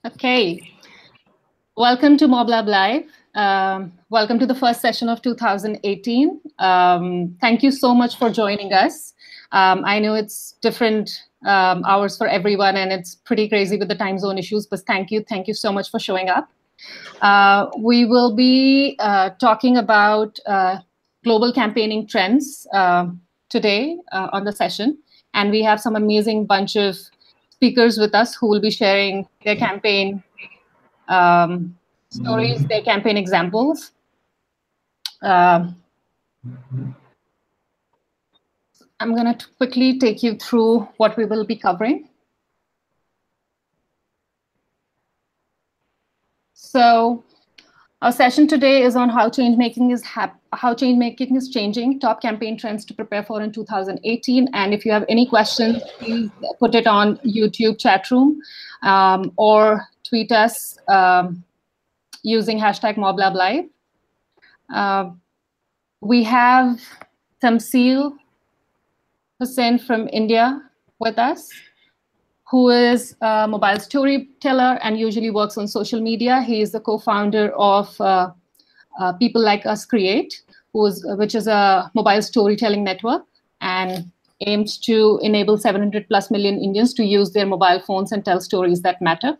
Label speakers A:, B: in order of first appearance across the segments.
A: Okay, welcome to MobLab Live. Welcome to the first session of 2018. Thank you so much for joining us. I know it's different hours for everyone and it's pretty crazy with the time zone issues, but thank you so much for showing up. We will be talking about global campaigning trends today on the session, and we have some amazing bunch of speakers with us who will be sharing their campaign stories, their campaign examples. I'm going to quickly take you through what we will be covering. So our session today is on how change making is changing, top campaign trends to prepare for in 2018. And if you have any questions, please put it on YouTube chat room or tweet us using hashtag MobLabLive. We have Tamsil Hussain from India with us, who is a mobile storyteller and usually works on social media. He is the co-founder of People Like Us Create, which is a mobile storytelling network and aims to enable 700 plus million Indians to use their mobile phones and tell stories that matter.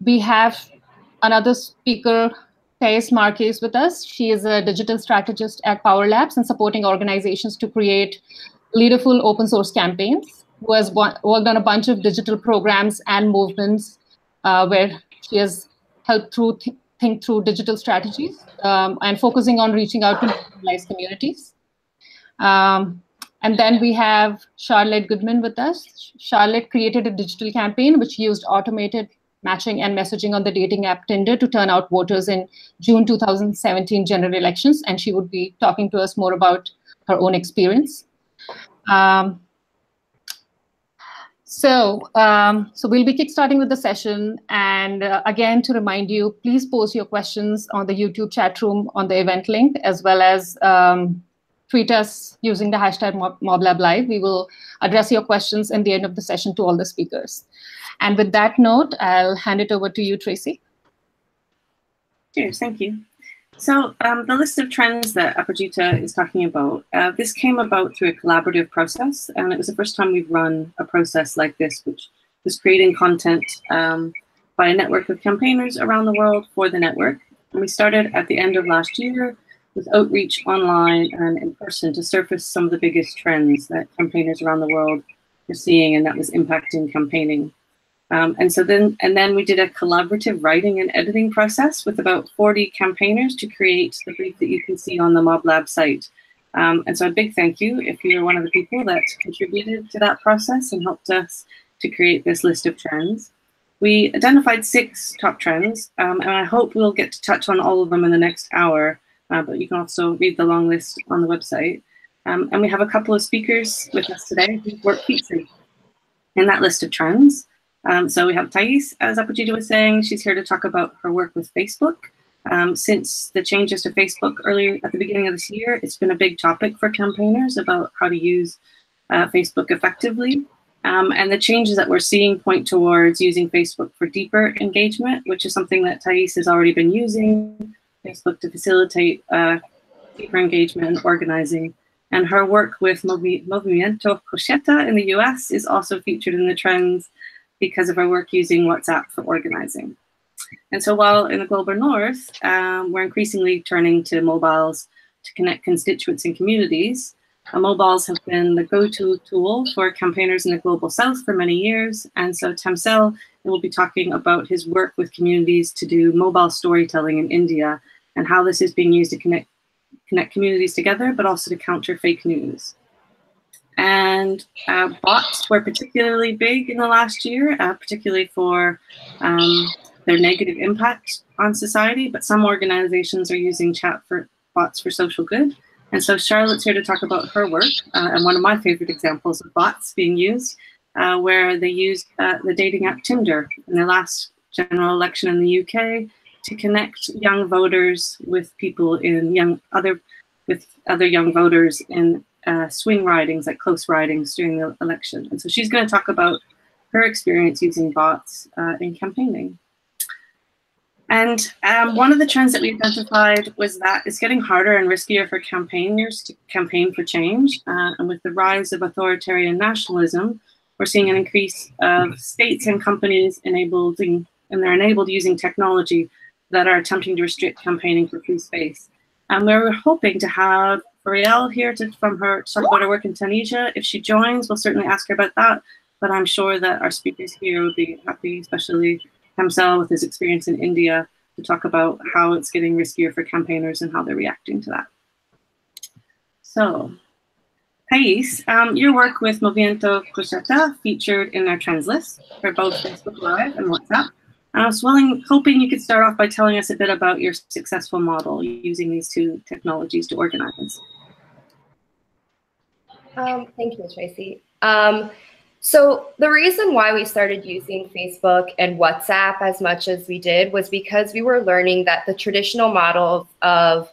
A: We have another speaker, Thais Marquez, with us. She is a digital strategist at Power Labs and supporting organizations to create leaderful open source campaigns, who has worked on a bunch of digital programs and movements where she has helped think through digital strategies and focusing on reaching out to marginalized communities. And then we have Charlotte Goodman with us. Charlotte created a digital campaign which used automated matching and messaging on the dating app Tinder to turn out voters in June 2017 general elections. And she would be talking to us more about her own experience. So we'll be kickstarting with the session. And again, to remind you, please post your questions on the YouTube chat room on the event link, as well as tweet us using the hashtag MobLabLive. We will address your questions in the end of the session to all the speakers. And with that note, I'll hand it over to you, Tracy.
B: Cheers, thank you. So the list of trends that Apajita is talking about, this came about through a collaborative process, and it was the first time we've run a process like this, which was creating content by a network of campaigners around the world for the network. And we started at the end of last year with outreach online and in person to surface some of the biggest trends that campaigners around the world were seeing and that was impacting campaigning. And then we did a collaborative writing and editing process with about 40 campaigners to create the brief that you can see on the MobLab site. And so a big thank you if you're one of the people that contributed to that process and helped us to create this list of trends. We identified 6 top trends, and I hope we'll get to touch on all of them in the next hour, but you can also read the long list on the website. And we have a couple of speakers with us today whose work featured in that list of trends. So we have Thais, as Apajita was saying. She's here to talk about her work with Facebook. Since the changes to Facebook earlier at the beginning of this year, it's been a big topic for campaigners about how to use Facebook effectively. And the changes that we're seeing point towards using Facebook for deeper engagement, which is something that Thais has already been using Facebook to facilitate deeper engagement and organizing. And her work with Movimiento Cocheta in the US is also featured in the trends because of her work using WhatsApp for organizing. And so while in the global north, we're increasingly turning to mobiles to connect constituents and communities, mobiles have been the go-to tool for campaigners in the global south for many years. And so Tamsil will be talking about his work with communities to do mobile storytelling in India and how this is being used to connect communities together, but also to counter fake news. And bots were particularly big in the last year, particularly for their negative impact on society, but some organizations are using bots for social good. And so Charlotte's here to talk about her work, and one of my favorite examples of bots being used, where they used the dating app Tinder in the last general election in the UK to connect young voters with people in other young voters in swing ridings, like close ridings during the election. And so she's going to talk about her experience using bots in campaigning. And one of the trends that we identified was that it's getting harder and riskier for campaigners to campaign for change. And with the rise of authoritarian nationalism, we're seeing an increase of states and companies enabled using technology that are attempting to restrict campaigning for free space. And we're hoping to have Ariel here to talk about her work in Tunisia. If she joins, we'll certainly ask her about that. But I'm sure that our speakers here would be happy, especially Hamza with his experience in India, to talk about how it's getting riskier for campaigners and how they're reacting to that. So, Thais, your work with Movimiento Cruceta featured in our trends list for both Facebook Live and WhatsApp. And I was hoping you could start off by telling us a bit about your successful model using these two technologies to organize.
C: Thank you, Tracy. So the reason why we started using Facebook and WhatsApp as much as we did was because we were learning that the traditional model of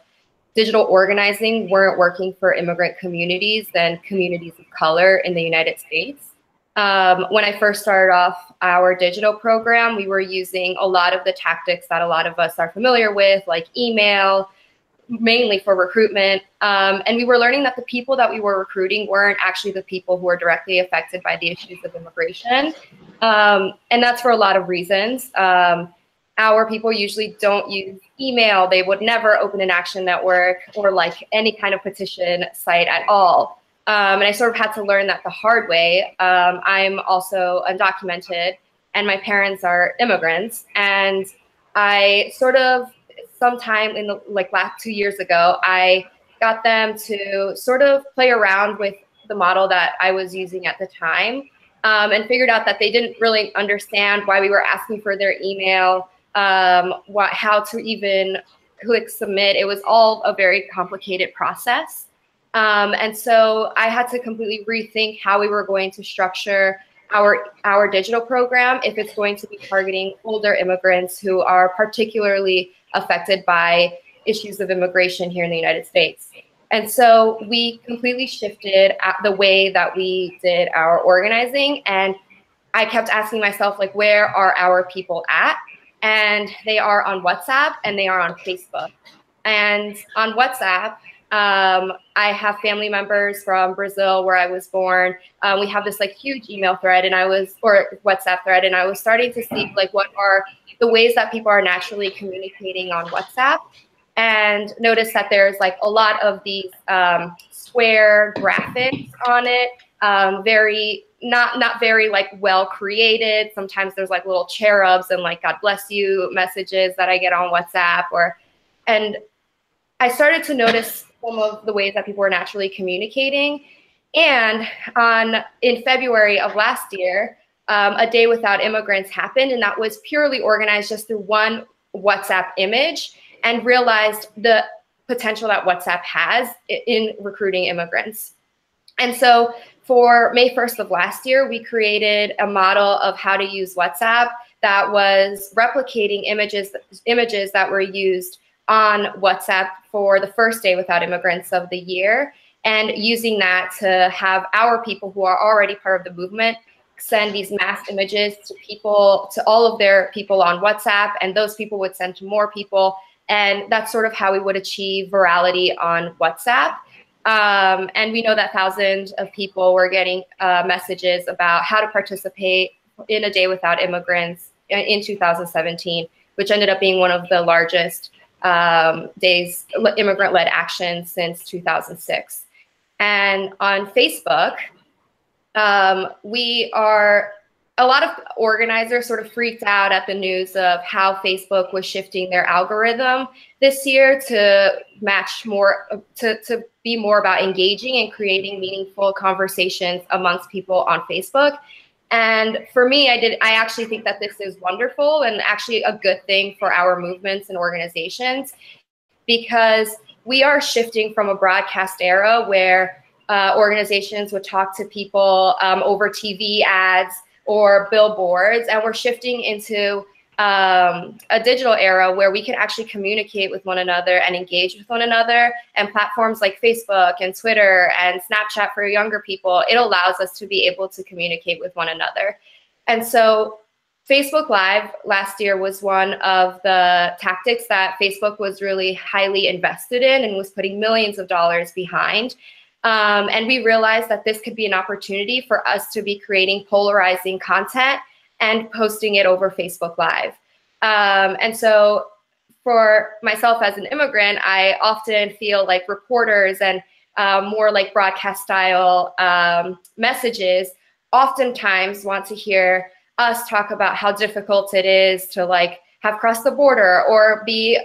C: digital organizing weren't working for immigrant communities and communities of color in the United States. When I first started off our digital program, we were using a lot of the tactics that a lot of us are familiar with, like email, mainly for recruitment. And we were learning that the people that we were recruiting weren't actually the people who were directly affected by the issues of immigration. And that's for a lot of reasons. Our people usually don't use email. They would never open an Action Network or like any kind of petition site at all. And I sort of had to learn that the hard way. I'm also undocumented and my parents are immigrants. And I sort of, sometime in the last 2 years ago, I got them to sort of play around with the model that I was using at the time, and figured out that they didn't really understand why we were asking for their email, how to even click submit. It was all a very complicated process. And so I had to completely rethink how we were going to structure our digital program if it's going to be targeting older immigrants who are particularly affected by issues of immigration here in the United States. And so we completely shifted the way that we did our organizing. And I kept asking myself, like, where are our people at? And they are on WhatsApp and they are on Facebook. And on WhatsApp, I have family members from Brazil, where I was born. We have this like huge email thread, or WhatsApp thread, and I was starting to see like what are the ways that people are naturally communicating on WhatsApp, and notice that there's like a lot of these square graphics on it, very not very like well created. Sometimes there's like little cherubs and like God bless you messages that I get on WhatsApp, and I started to notice some of the ways that people were naturally communicating. And in February of last year, A Day Without Immigrants happened, and that was purely organized just through one WhatsApp image, and realized the potential that WhatsApp has in recruiting immigrants. And so for May 1st of last year, we created a model of how to use WhatsApp that was replicating images that were used on WhatsApp for the first Day Without Immigrants of the year, and using that to have our people who are already part of the movement send these mass images to all of their people on WhatsApp, and those people would send to more people. And that's sort of how we would achieve virality on WhatsApp. And we know that thousands of people were getting messages about how to participate in A Day Without Immigrants in 2017, which ended up being one of the largest immigrant-led actions since 2006. And on Facebook, a lot of organizers sort of freaked out at the news of how Facebook was shifting their algorithm this year to match more, to be more about engaging and creating meaningful conversations amongst people on Facebook. And for me, I actually think that this is wonderful and actually a good thing for our movements and organizations, because we are shifting from a broadcast era where organizations would talk to people over TV ads or billboards, and we're shifting into a digital era where we can actually communicate with one another and engage with one another. And platforms like Facebook and Twitter and Snapchat for younger people, it allows us to be able to communicate with one another. And so Facebook Live last year was one of the tactics that Facebook was really highly invested in and was putting millions of dollars behind. And we realized that this could be an opportunity for us to be creating polarizing content and posting it over Facebook Live. And so for myself as an immigrant, I often feel like reporters and more like broadcast style messages oftentimes want to hear us talk about how difficult it is to like have crossed the border or be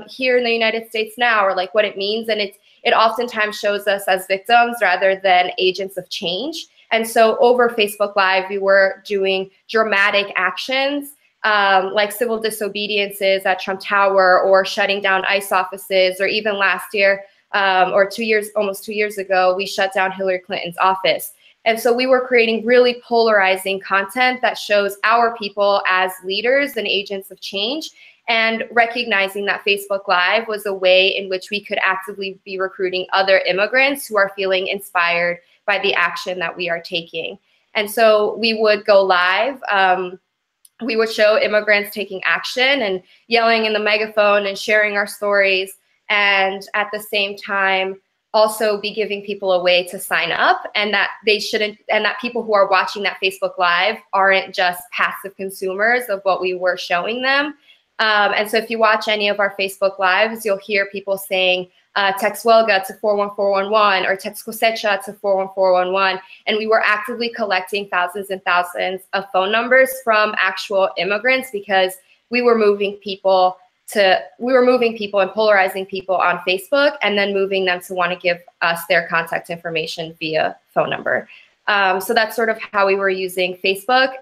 C: here in the United States now, or like what it means. And it oftentimes shows us as victims rather than agents of change. And so over Facebook Live, we were doing dramatic actions like civil disobediences at Trump Tower or shutting down ICE offices, or even last year or almost 2 years ago, we shut down Hillary Clinton's office. And so we were creating really polarizing content that shows our people as leaders and agents of change, and recognizing that Facebook Live was a way in which we could actively be recruiting other immigrants who are feeling inspired by the action that we are taking. And so we would go live. We would show immigrants taking action and yelling in the megaphone and sharing our stories, and at the same time also be giving people a way to sign up, and that people who are watching that Facebook Live aren't just passive consumers of what we were showing them. And so if you watch any of our Facebook Lives, you'll hear people saying, text Welga to 41411 or text Cosecha to 41411. And we were actively collecting thousands and thousands of phone numbers from actual immigrants, because we were moving people and polarizing people on Facebook, and then moving them to want to give us their contact information via phone number. So that's sort of how we were using Facebook.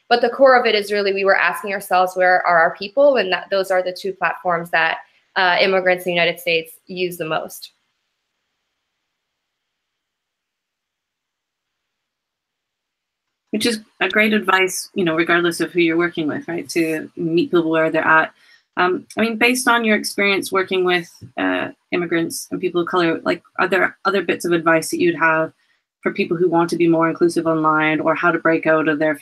C: But the core of it is really we were asking ourselves, where are our people? And those are the two platforms that immigrants in the United States use the most.
B: Which is a great advice, you know, regardless of who you're working with, right? To meet people where they're at. I mean, based on your experience working with immigrants and people of color, like, are there other bits of advice that you'd have for people who want to be more inclusive online, or how to break out of their,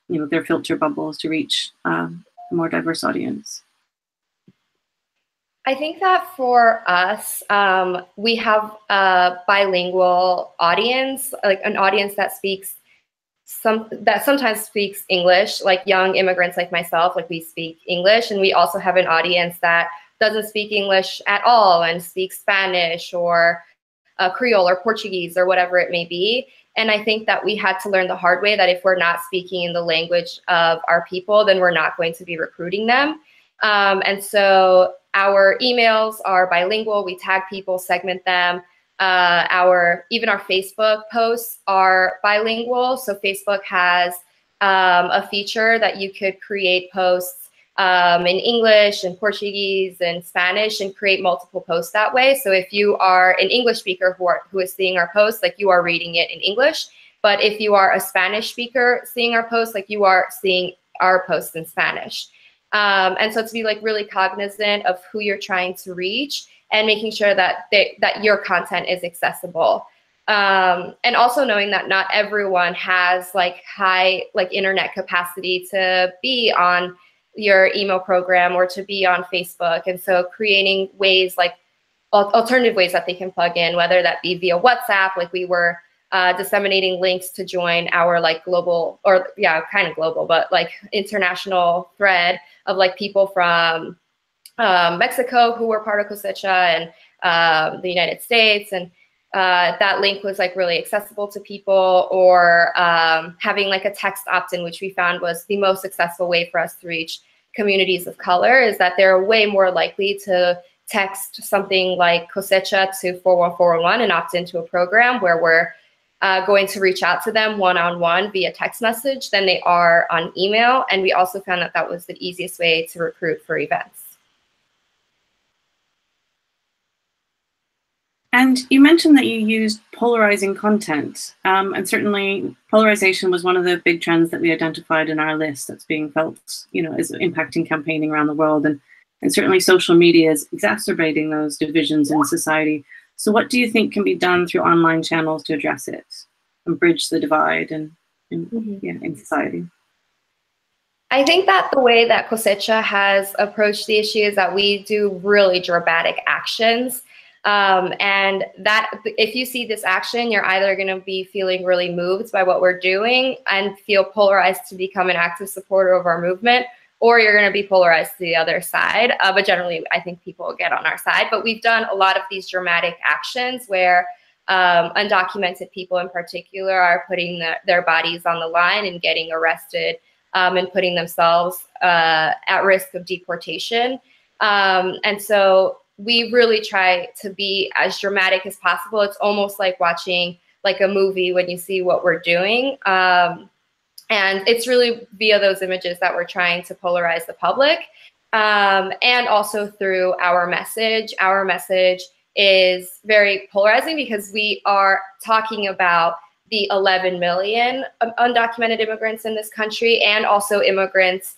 B: their filter bubbles to reach a more diverse audience?
C: I think that for us, we have a bilingual audience, like an audience that sometimes speaks English, like young immigrants like myself, like we speak English. And we also have an audience that doesn't speak English at all and speaks Spanish or Creole or Portuguese or whatever it may be. And I think that we had to learn the hard way that if we're not speaking in the language of our people, then we're not going to be recruiting them. And so our emails are bilingual. We tag people, segment them. Even our Facebook posts are bilingual. So Facebook has a feature that you could create posts in English and Portuguese and Spanish and create multiple posts that way. So if you are an English speaker who is seeing our posts, like, you are reading it in English. But if you are a Spanish speaker seeing our posts, like, you are seeing our posts in Spanish. And so to be like really cognizant of who you're trying to reach and making sure that that your content is accessible. And also knowing that not everyone has like high internet capacity to be on your email program or to be on Facebook. And so creating ways, like alternative ways that they can plug in, whether that be via WhatsApp, like we were disseminating links to join our like global, or yeah, kind of global, but like international thread of like people from Mexico who were part of Cosecha and the United States. And that link was like really accessible to people, or having like a text opt-in, which we found was the most successful way for us to reach communities of color, is that they're way more likely to text something like Cosecha to 41411 and opt into a program where we're going to reach out to them one-on-one via text message than they are on email. And we also found that that was the easiest way to recruit for events.
B: And you mentioned that you used polarizing content, and certainly polarization was one of the big trends that we identified in our list that's being felt, is impacting campaigning around the world, and certainly social media is exacerbating those divisions in society. So what do you think can be done through online channels to address it and bridge the divide in society?
C: I think that the way that Cosecha has approached the issue is that we do really dramatic actions. And that if you see this action, you're either going to be feeling really moved by what we're doing and feel polarized to become an active supporter of our movement, or you're going to be polarized to the other side. But generally, I think people will get on our side. But we've done a lot of these dramatic actions where undocumented people in particular are putting their bodies on the line and getting arrested and putting themselves at risk of deportation. And so we really try to be as dramatic as possible. It's almost like watching like a movie when you see what we're doing. And it's really via those images that we're trying to polarize the public. And also through our message. Our message is very polarizing because we are talking about the 11 million undocumented immigrants in this country, and also immigrants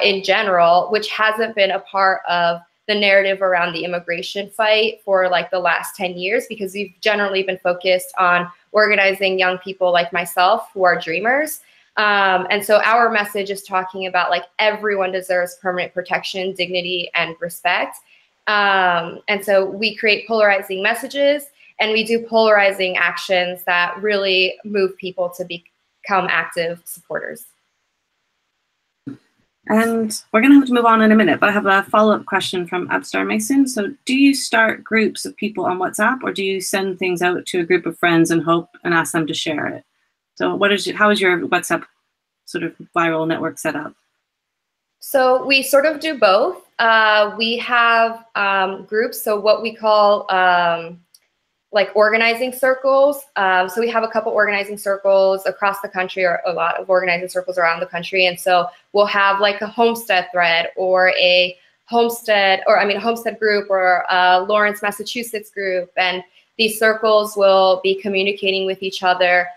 C: in general, which hasn't been a part of the narrative around the immigration fight for like the last 10 years, because we've generally been focused on organizing young people like myself who are dreamers. And so our message is talking about like everyone deserves permanent protection, dignity, and respect. And so we create polarizing messages, and we do polarizing actions that really move people to become active supporters.
B: And we're going to have to move on in a minute, but I have a follow-up question from Abstar Mason. So do you start groups of people on WhatsApp, or do you send things out to a group of friends and hope and ask them to share it? So how is your WhatsApp sort of viral network set up?
C: So we sort of do both. We have groups, so what we call like organizing circles. So we have a couple organizing circles across the country, or a lot of organizing circles around the country. And so we'll have like a homestead thread, or a homestead group, or a Lawrence, Massachusetts group. And these circles will be communicating with each other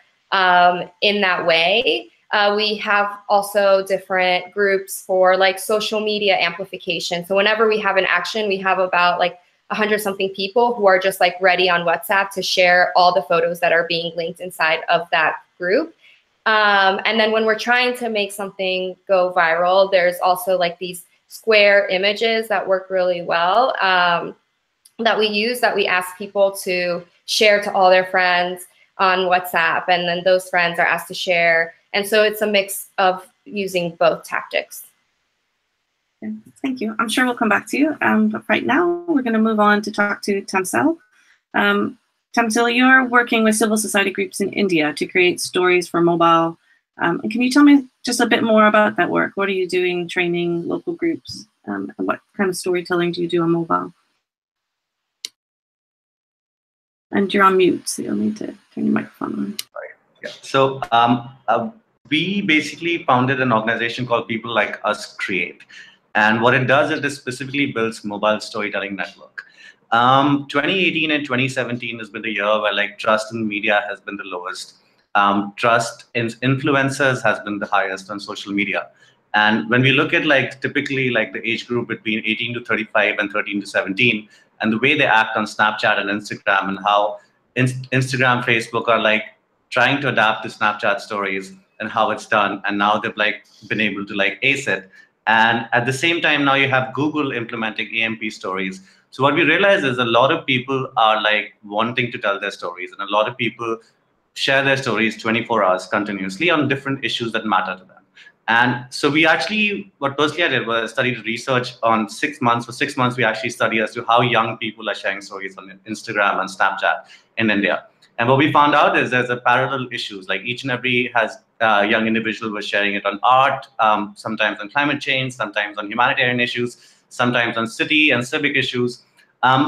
C: in that way. We have also different groups for like social media amplification. So whenever we have an action, we have about like 100-something people who are just like ready on WhatsApp to share all the photos that are being linked inside of that group. And then when we're trying to make something go viral, there's also like these square images that work really well that we use, that we ask people to share to all their friends on WhatsApp, and then those friends are asked to share. And so it's a mix of using both tactics.
B: Thank you. I'm sure we'll come back to you. But right now, we're going to move on to talk to Tamsil. Tamsil, you're working with civil society groups in India to create stories for mobile. And can you tell me just a bit more about that work? What are you doing, training local groups? And what kind of storytelling do you do on mobile? And you're on mute, so you'll need to turn your microphone on.
D: Right. Yeah. So we basically founded an organization called People Like Us Create. And what it does is it specifically builds mobile storytelling network. 2018 and 2017 has been the year where like trust in media has been the lowest. Trust in influencers has been the highest on social media. And when we look at like typically like the age group between 18 to 35 and 13 to 17, and the way they act on Snapchat and Instagram, and how Instagram, Facebook are like trying to adapt the Snapchat stories and how it's done. And now they've like been able to like ace it. And at the same time, now you have Google implementing AMP stories. So what we realize is a lot of people are like wanting to tell their stories, and a lot of people share their stories 24 hours continuously on different issues that matter to them. And so we actually, what personally I did was studied research on 6 months. For 6 months, we actually studied as to how young people are sharing stories on Instagram and Snapchat in India. And what we found out is there's a parallel issues, like each and every young individual was sharing it on art, sometimes on climate change, sometimes on humanitarian issues, sometimes on city and civic issues.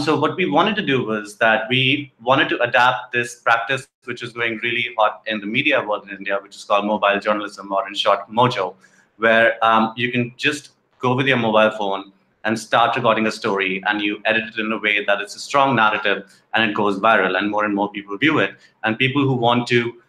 D: So what we wanted to do was that we wanted to adapt this practice, which is going really hot in the media world in India, which is called mobile journalism, or in short, Mojo, where you can just go with your mobile phone and start recording a story, and you edit it in a way that it's a strong narrative and it goes viral, and more people view it. And people who want to,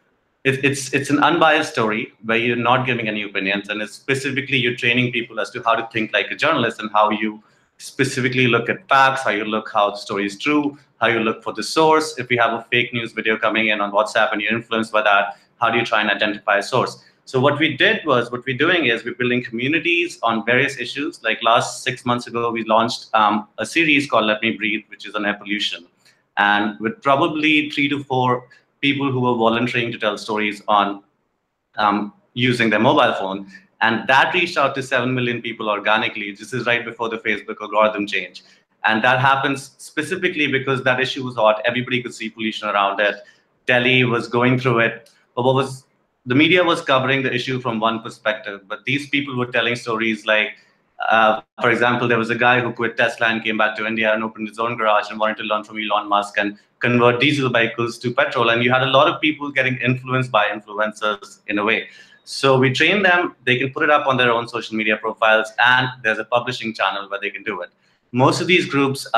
D: it's an unbiased story where you're not giving any opinions, and it's specifically you're training people as to how to think like a journalist, and how you specifically look at facts, how the story is true, how you look for the source. If you have a fake news video coming in on WhatsApp and you're influenced by that, how do you try and identify a source? So what we're doing is we're building communities on various issues. Like last 6 months ago, we launched a series called Let Me Breathe, which is on air pollution. And with probably 3 to 4 people who were volunteering to tell stories on using their mobile phone. And that reached out to 7 million people organically. This is right before the Facebook algorithm change. And that happens specifically because that issue was hot. Everybody could see pollution around it. Delhi was going through it. But the media was covering the issue from one perspective, but these people were telling stories like, for example, there was a guy who quit Tesla and came back to India and opened his own garage and wanted to learn from Elon Musk and convert diesel vehicles to petrol. And you had a lot of people getting influenced by influencers in a way. So we train them, they can put it up on their own social media profiles, and there's a publishing channel where they can do it. Most of these groups,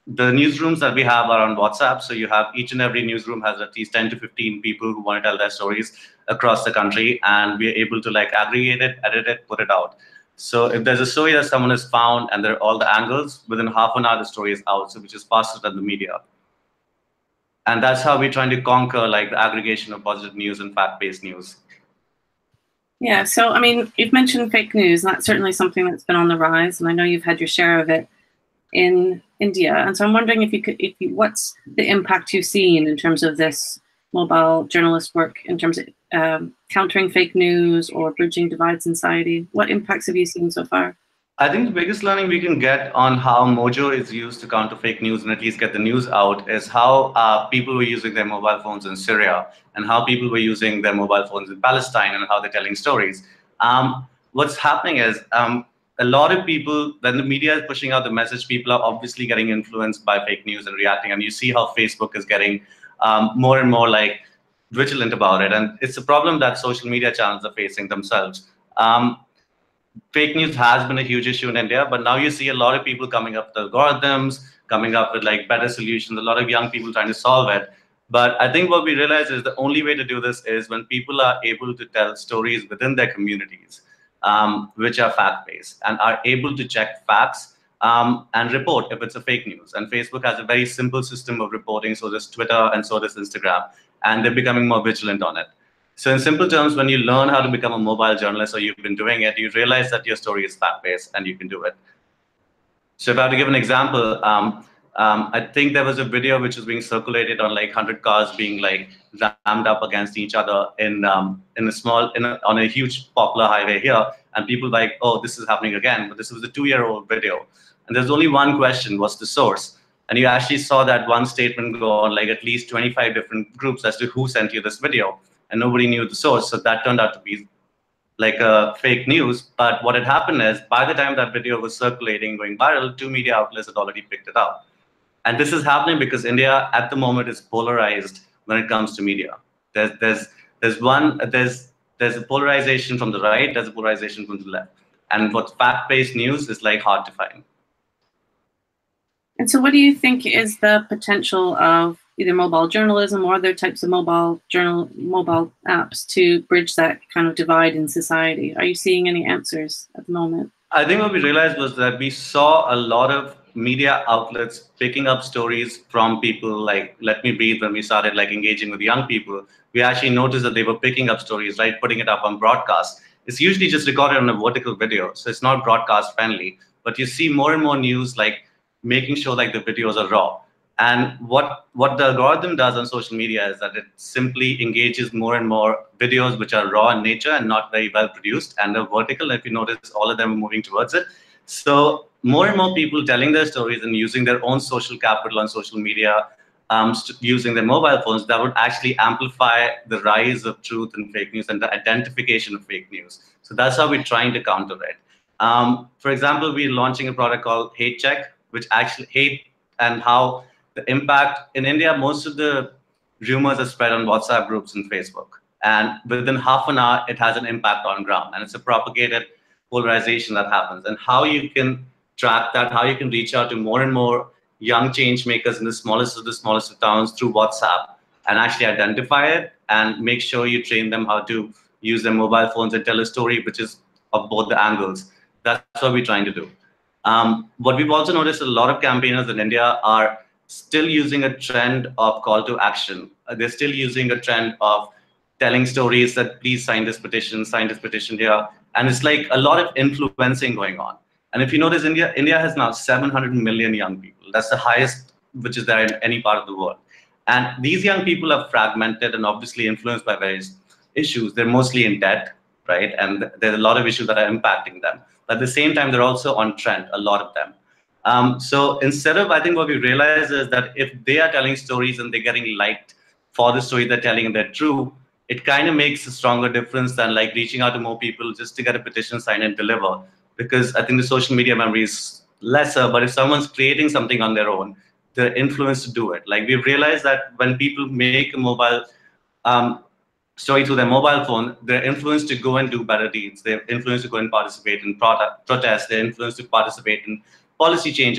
D: the newsrooms that we have are on WhatsApp. So you have each and every newsroom has at least 10 to 15 people who want to tell their stories across the country, and we're able to like aggregate it, edit it, put it out. So if there's a story that someone has found and there are all the angles, within half an hour the story is out, so which is faster than the media. And that's how we're trying to conquer like the aggregation of positive news and fact-based news.
B: Yeah, so I mean, you've mentioned fake news, and that's certainly something that's been on the rise, and I know you've had your share of it in India. And so I'm wondering what's the impact you've seen in terms of this mobile journalist work, in terms of countering fake news or bridging divides in society? What impacts have you seen so far?
D: I think the biggest learning we can get on how Mojo is used to counter fake news and at least get the news out is how people were using their mobile phones in Syria and how people were using their mobile phones in Palestine and how they're telling stories. What's happening is a lot of people, when the media is pushing out the message, people are obviously getting influenced by fake news and reacting. And you see how Facebook is getting more and more like vigilant about it. And it's a problem that social media channels are facing themselves. Fake news has been a huge issue in India, but now you see a lot of people coming up with algorithms, coming up with like better solutions, a lot of young people trying to solve it. But I think what we realize is the only way to do this is when people are able to tell stories within their communities, which are fact-based and are able to check facts and report if it's a fake news. And Facebook has a very simple system of reporting, so does Twitter and so does Instagram, and they're becoming more vigilant on it. So in simple terms, when you learn how to become a mobile journalist or you've been doing it, you realize that your story is fact-based and you can do it. So if I have to give an example, I think there was a video which was being circulated on like 100 cars being like rammed up against each other on a huge popular highway here, and people like, oh, this is happening again. But this was a 2-year-old video, and there's only one question: what's the source? And you actually saw that one statement go on like at least 25 different groups as to who sent you this video, and nobody knew the source. So that turned out to be like a fake news. But what had happened is, by the time that video was circulating, going viral, 2 media outlets had already picked it up. And this is happening because India at the moment is polarized when it comes to media. There's a polarization from the right, there's a polarization from the left. And what fact-based news is like hard to find.
B: And so what do you think is the potential of either mobile journalism or other types of mobile apps to bridge that kind of divide in society? Are you seeing any answers at the moment?
D: I think what we realized was that we saw a lot of media outlets picking up stories from people like Let Me Breathe. When we started like engaging with young people, we actually noticed that they were picking up stories, right, putting it up on broadcast. It's usually just recorded on a vertical video, so it's not broadcast friendly. But you see more and more news like making sure like the videos are raw. And what the algorithm does on social media is that it simply engages more and more videos which are raw in nature and not very well produced, and they're vertical. If you notice, all of them are moving towards it. So more and more people telling their stories and using their own social capital on social media, using their mobile phones, that would actually amplify the rise of truth and fake news and the identification of fake news. So that's how we're trying to counter it. For example, we're launching a product called Hate Check, which actually hate and how the impact in India, most of the rumors are spread on WhatsApp groups and Facebook. And within half an hour, it has an impact on ground. And it's a propagated polarization that happens. And how you can track that, how you can reach out to more and more young change makers in the smallest of towns through WhatsApp and actually identify it and make sure you train them how to use their mobile phones and tell a story which is of both the angles. That's what we're trying to do. What we've also noticed, a lot of campaigners in India are still using a trend of call to action. They're still using a trend of telling stories that please sign this petition here. And it's like a lot of influencing going on. And if you notice, India has now 700 million young people. That's the highest which is there in any part of the world. And these young people are fragmented and obviously influenced by various issues. They're mostly in debt, right? And there's a lot of issues that are impacting them. But at the same time, they're also on trend, a lot of them. So instead of, I think what we realize is that if they are telling stories and they're getting liked for the story they're telling and they're true, it kind of makes a stronger difference than like reaching out to more people just to get a petition signed and deliver. Because I think the social media memory is lesser, but if someone's creating something on their own, they're influenced to do it. Like we've realized that when people make a mobile story through their mobile phone, they're influenced to go and do better deeds. They're influenced to go and participate in protests. They're influenced to participate in policy change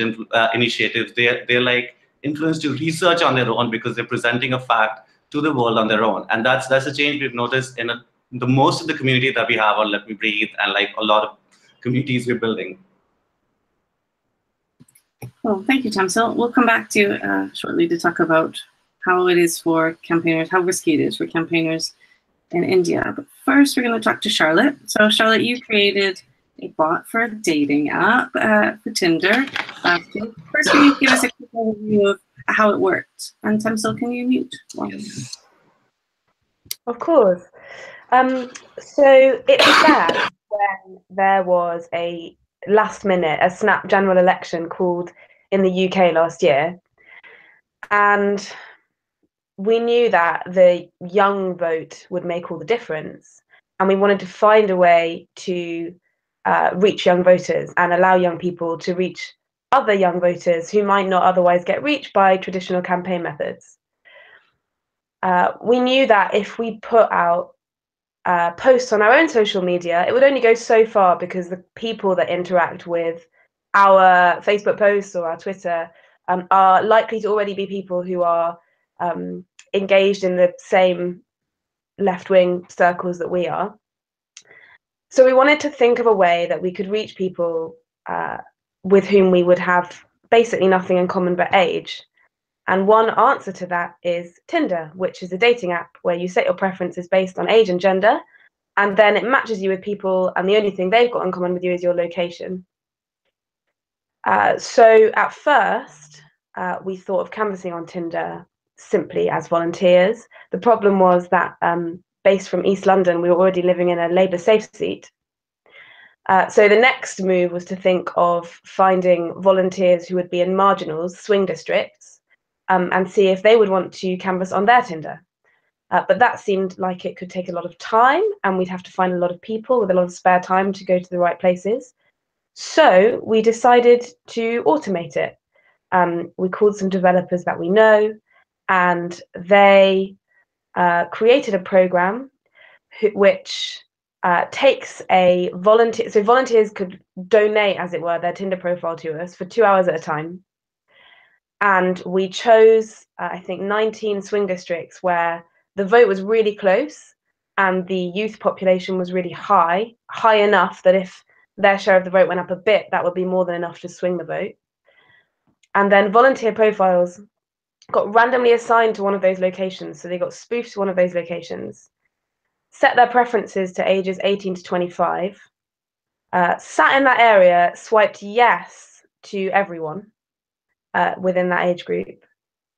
D: initiatives. They're like influenced to research on their own because they're presenting a fact to the world on their own. And that's a change we've noticed in the most of the community that we have on Let Me Breathe and like a lot of communities we're building.
B: Well, thank you, Tamsil. We'll come back to you shortly to talk about how it is for campaigners, how risky it is for campaigners in India. But first, we're going to talk to Charlotte. So, Charlotte, you created a bot for a dating app for Tinder. First, can you give us a quick overview of how it worked? And Tamsil, can you mute?
D: Yes.
E: Of course. So it began when there was a a snap general election called in the UK last year. And we knew that the young vote would make all the difference. And we wanted to find a way to reach young voters and allow young people to reach other young voters who might not otherwise get reached by traditional campaign methods. We knew that if we put out posts on our own social media, it would only go so far because the people that interact with our Facebook posts or our Twitter are likely to already be people who are engaged in the same left-wing circles that we are. So we wanted to think of a way that we could reach people with whom we would have basically nothing in common but age. And one answer to that is Tinder, which is a dating app where you set your preferences based on age and gender, and then it matches you with people, and the only thing they've got in common with you is your location. So at first, we thought of canvassing on Tinder simply as volunteers. The problem was that based from East London, we were already living in a Labour safe seat. So the next move was to think of finding volunteers who would be in marginals, swing districts, and see if they would want to canvass on their Tinder. But that seemed like it could take a lot of time, and we'd have to find a lot of people with a lot of spare time to go to the right places. So we decided to automate it. We called some developers that we know, and they created a program which takes a volunteer. So volunteers could donate, as it were, their Tinder profile to us for 2 hours at a time. And we chose, I think, 19 swing districts where the vote was really close and the youth population was really high enough that if their share of the vote went up a bit, that would be more than enough to swing the vote. And then volunteer profiles got randomly assigned to one of those locations. So they got spoofed to one of those locations, set their preferences to ages 18 to 25, sat in that area, swiped yes to everyone within that age group.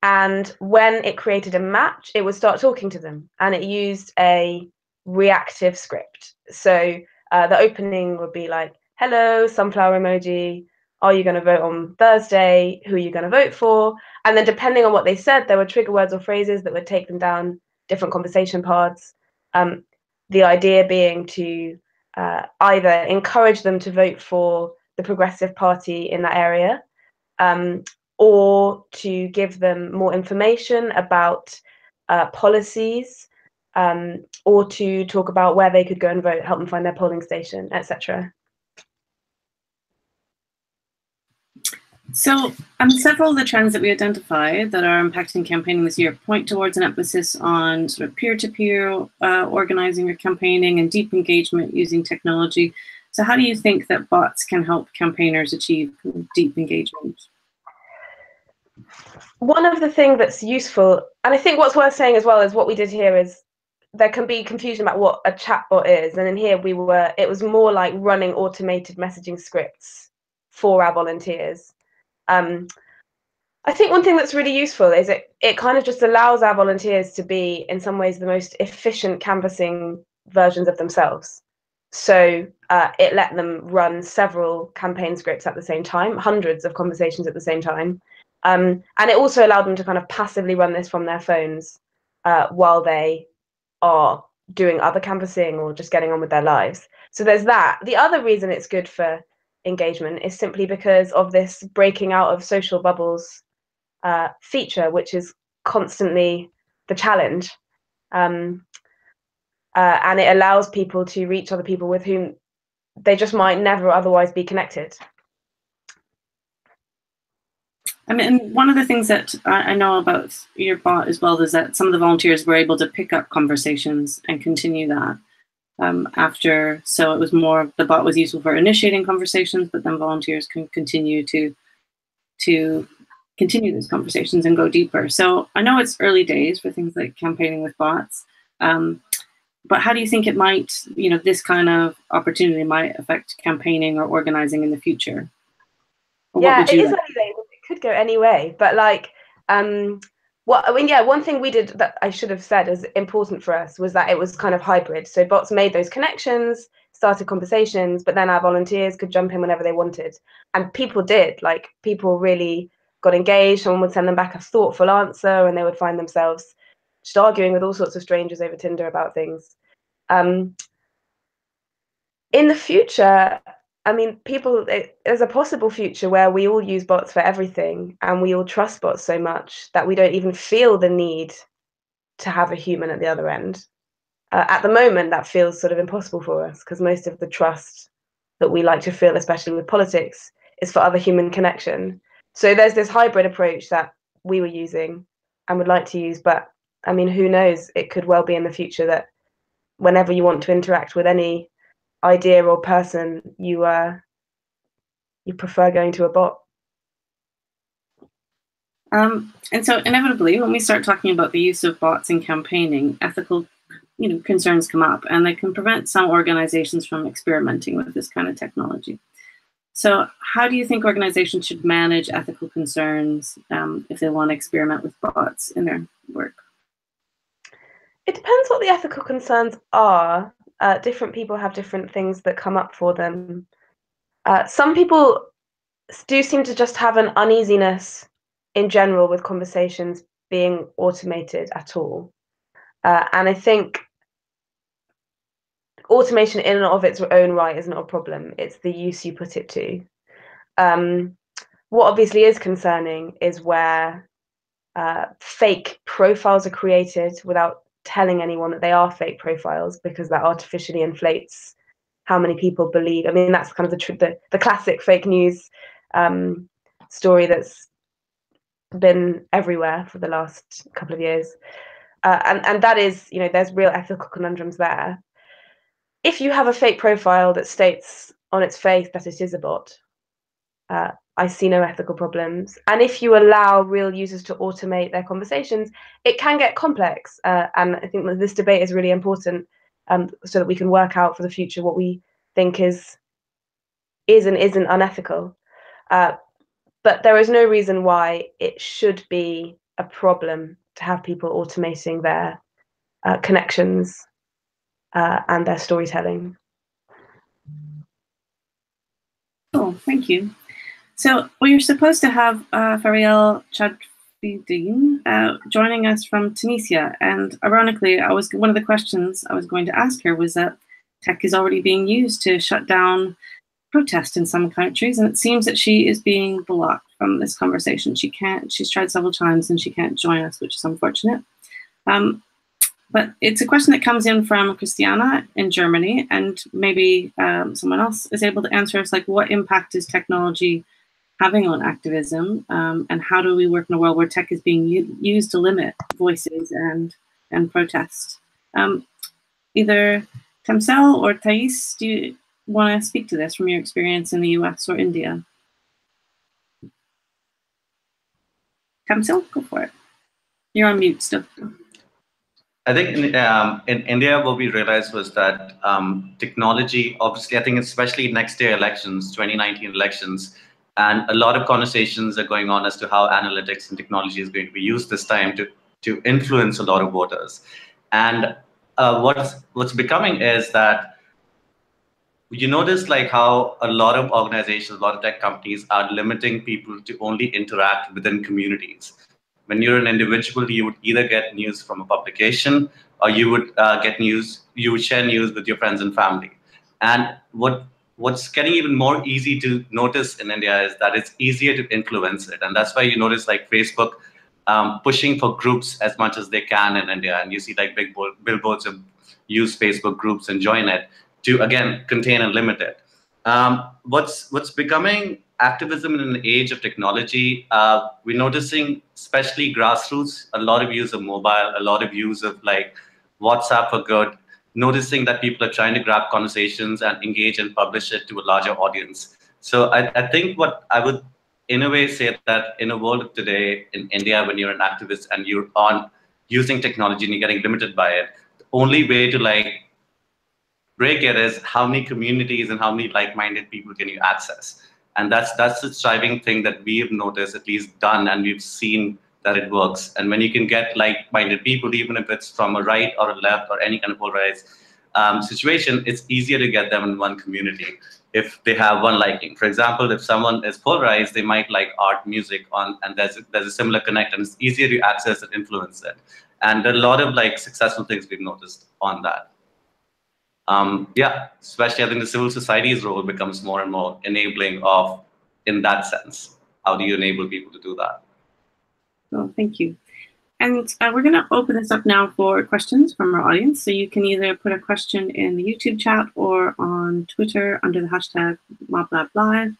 E: And when it created a match, it would start talking to them, and it used a reactive script. So the opening would be like, hello, sunflower emoji. Are you going to vote on Thursday? Who are you going to vote for? And then depending on what they said, there were trigger words or phrases that would take them down different conversation paths. The idea being to either encourage them to vote for the Progressive Party in that area, or to give them more information about policies, or to talk about where they could go and vote, help them find their polling station, etc.
B: So several of the trends that we identified that are impacting campaigning this year point towards an emphasis on sort of peer-to-peer organizing or campaigning and deep engagement using technology. So how do you think that bots can help campaigners achieve deep engagement?
E: One of the things that's useful, and I think what's worth saying as well, is what we did here is there can be confusion about what a chatbot is, and in here it was more like running automated messaging scripts for our volunteers. I think one thing that's really useful is it kind of just allows our volunteers to be, in some ways, the most efficient canvassing versions of themselves. So it let them run several campaign scripts at the same time, hundreds of conversations at the same time. And it also allowed them to kind of passively run this from their phones while they are doing other canvassing or just getting on with their lives. So there's that. The other reason it's good for engagement is simply because of this breaking out of social bubbles feature, which is constantly the challenge. And it allows people to reach other people with whom they just might never otherwise be connected.
B: I mean, one of the things that I know about your bot as well is that some of the volunteers were able to pick up conversations and continue that after. So it was more, the bot was useful for initiating conversations, but then volunteers can continue to continue those conversations and go deeper. So I know it's early days for things like campaigning with bots, but how do you think it might, this kind of opportunity might affect campaigning or organizing in the future? Or
E: yeah, it is early days. It could go any way, but one thing we did that I should have said is important for us was that it was kind of hybrid. So bots made those connections, started conversations, but then our volunteers could jump in whenever they wanted. And people did, people really got engaged. Someone would send them back a thoughtful answer and they would find themselves just arguing with all sorts of strangers over Tinder about things. In the future, I mean, there's a possible future where we all use bots for everything and we all trust bots so much that we don't even feel the need to have a human at the other end. At the moment, that feels sort of impossible for us because most of the trust that we like to feel, especially with politics, is for other human connection. So there's this hybrid approach that we were using and would like to use, but I mean, who knows? It could well be in the future that whenever you want to interact with any idea or person, you prefer going to a bot.
B: And so inevitably, when we start talking about the use of bots in campaigning, ethical concerns come up, and they can prevent some organizations from experimenting with this kind of technology. So how do you think organizations should manage ethical concerns if they want to experiment with bots in their work?
E: It depends what the ethical concerns are. Different people have different things that come up for them. Some people do seem to just have an uneasiness in general with conversations being automated at all. And I think automation in and of its own right is not a problem. It's the use you put it to. What obviously is concerning is where fake profiles are created without telling anyone that they are fake profiles, because that artificially inflates how many people believe. I mean, that's kind of the classic fake news story that's been everywhere for the last couple of years. And that is, there's real ethical conundrums there. If you have a fake profile that states on its face that it is a bot, I see no ethical problems. And if you allow real users to automate their conversations, it can get complex. And I think that this debate is really important so that we can work out for the future what we think is and isn't unethical. But there is no reason why it should be a problem to have people automating their connections and their storytelling.
B: Oh, thank you. So we're supposed to have Fariel Chadfidine joining us from Tunisia. And ironically, one of the questions I was going to ask her was that tech is already being used to shut down protest in some countries. And it seems that she is being blocked from this conversation. She's tried several times and she can't join us, which is unfortunate. But it's a question that comes in from Christiana in Germany, and maybe someone else is able to answer us, like, what impact is technology having on activism, and how do we work in a world where tech is being used to limit voices and protest? Either Tamsel or Thais, do you want to speak to this from your experience in the US or India? Tamsel, go for it. You're on mute still.
D: I think in India, what we realized was that technology, obviously, I think especially next year elections, 2019 elections, and a lot of conversations are going on as to how analytics and technology is going to be used this time to influence a lot of voters. And what's becoming is that you notice like how a lot of organizations, a lot of tech companies are limiting people to only interact within communities. When you're an individual, you would either get news from a publication or you would you would share news with your friends and family. And what's getting even more easy to notice in India is that it's easier to influence it. And that's why you notice like Facebook pushing for groups as much as they can in India. And you see like big billboards of use Facebook groups and join it to, again, contain and limit it. What's becoming activism in an age of technology, we're noticing, especially grassroots, a lot of use of mobile, a lot of use of like WhatsApp for good, noticing that people are trying to grab conversations and engage and publish it to a larger audience. So I think what I would in a way say that in a world of today in India, when you're an activist and you're on using technology and you're getting limited by it, the only way to like break it is how many communities and how many like-minded people can you access. And that's the striving thing that we've noticed, at least done, and we've seen that it works. And when you can get like-minded people, even if it's from a right or a left or any kind of polarized situation, it's easier to get them in one community if they have one liking. For example, if someone is polarized, they might like art, music, and there's a similar connect, and it's easier to access and influence it. And there are a lot of like successful things we've noticed on that. Yeah, especially I think the civil society's role becomes more and more enabling of, in that sense. How do you enable people to do that?
B: Well, thank you. And we're going to open this up now for questions from our audience. So you can either put a question in the YouTube chat or on Twitter under the hashtag MobLabLive.